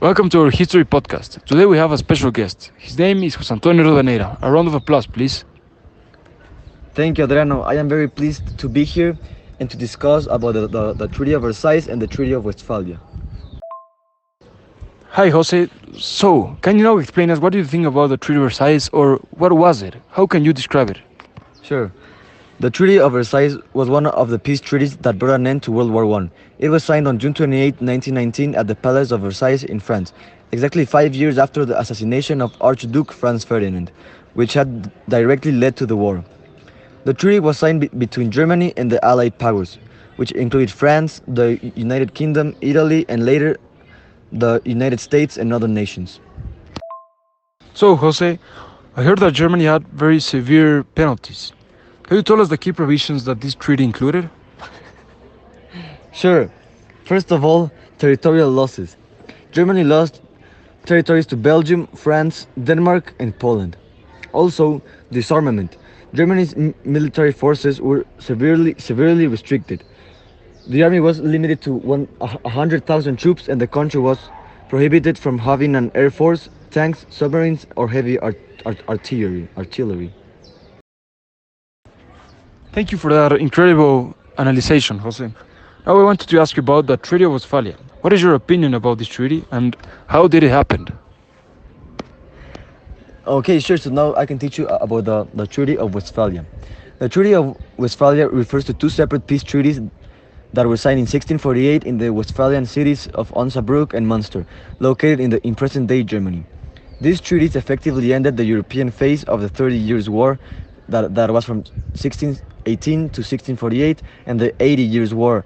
Welcome to our history podcast. Today we have a special guest. His name is José Antonio Rodaneira. A round of applause, please. Thank you, Adriano. I am very pleased to be here and to discuss about the Treaty of Versailles and the Treaty of Westphalia. Hi, Jose. So, can you now explain us what do you think about the Treaty of Versailles, or what was it? How can you describe it? Sure. The Treaty of Versailles was one of the peace treaties that brought an end to World War I. It was signed on June 28, 1919 at the Palace of Versailles in France, exactly 5 years after the assassination of Archduke Franz Ferdinand, which had directly led to the war. The treaty was signed between Germany and the Allied powers, which included France, the United Kingdom, Italy, and later the United States and other nations. So, Jose, I heard that Germany had very severe penalties. Can you tell us the key provisions that this treaty included? Sure. First of all, territorial losses. Germany lost territories to Belgium, France, Denmark, and Poland. Also, disarmament. Germany's military forces were severely restricted. The army was limited to 100,000 troops, and the country was prohibited from having an air force, tanks, submarines, or heavy artillery. Thank you for that incredible analysis, Jose. Now I wanted to ask you about the Treaty of Westphalia. What is your opinion about this treaty and how did it happen? Okay, sure. So now I can teach you about the Treaty of Westphalia. The Treaty of Westphalia refers to two separate peace treaties that were signed in 1648 in the Westphalian cities of Osnabrück and Münster, located in present-day Germany. These treaties effectively ended the European phase of the 30 Years' War that was from 1618 to 1648 and the 80 Years' War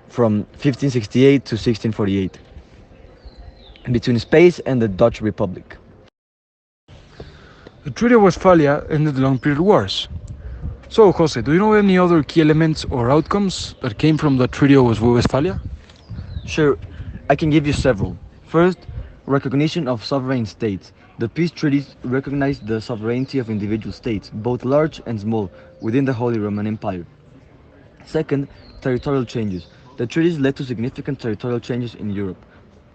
from 1568 to 1648 between Spain and the Dutch Republic. The Treaty of Westphalia ended the long period wars. So, Jose, do you know any other key elements or outcomes that came from the Treaty of Westphalia? Sure, I can give you several. First, recognition of sovereign states. The peace treaties recognized the sovereignty of individual states, both large and small, within the Holy Roman Empire. Second, territorial changes. The treaties led to significant territorial changes in Europe.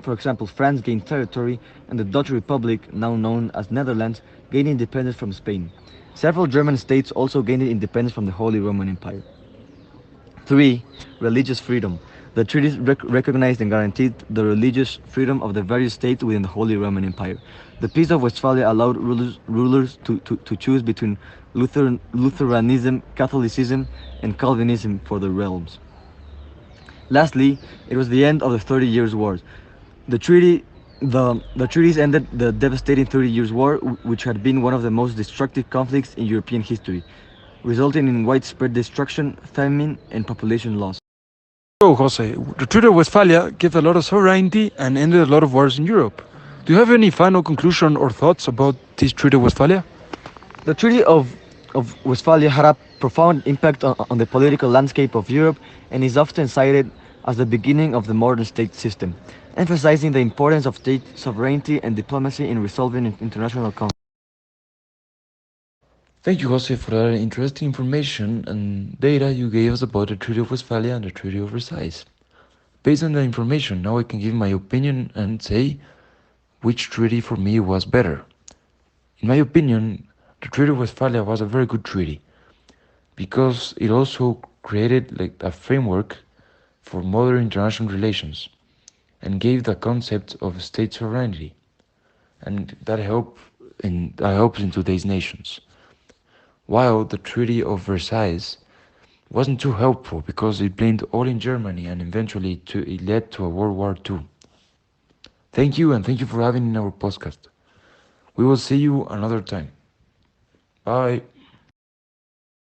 For example, France gained territory and the Dutch Republic, now known as Netherlands, gained independence from Spain. Several German states also gained independence from the Holy Roman Empire. 3. Religious freedom. The treaties recognized and guaranteed the religious freedom of the various states within the Holy Roman Empire. The Peace of Westphalia allowed rulers to choose between Lutheranism, Catholicism, and Calvinism for their realms. Lastly, it was the end of the 30 Years' Wars. The treaties ended the devastating 30 Years' War, which had been one of the most destructive conflicts in European history, resulting in widespread destruction, famine, and population loss. So, Jose, the Treaty of Westphalia gave a lot of sovereignty and ended a lot of wars in Europe. Do you have any final conclusion or thoughts about this Treaty of Westphalia? The Treaty of Westphalia had a profound impact on the political landscape of Europe and is often cited as the beginning of the modern state system, emphasizing the importance of state sovereignty and diplomacy in resolving international conflicts. Thank you, Jose, for that interesting information and data you gave us about the Treaty of Westphalia and the Treaty of Versailles. Based on the information, now I can give my opinion and say which treaty for me was better. In my opinion, the Treaty of Westphalia was a very good treaty because it also created like a framework for modern international relations and gave the concept of state sovereignty, and that helps in today's nations. While the Treaty of Versailles wasn't too helpful because it blamed all in Germany and eventually it led to a World War II. Thank you, and thank you for having in our podcast. We will see you another time. Bye.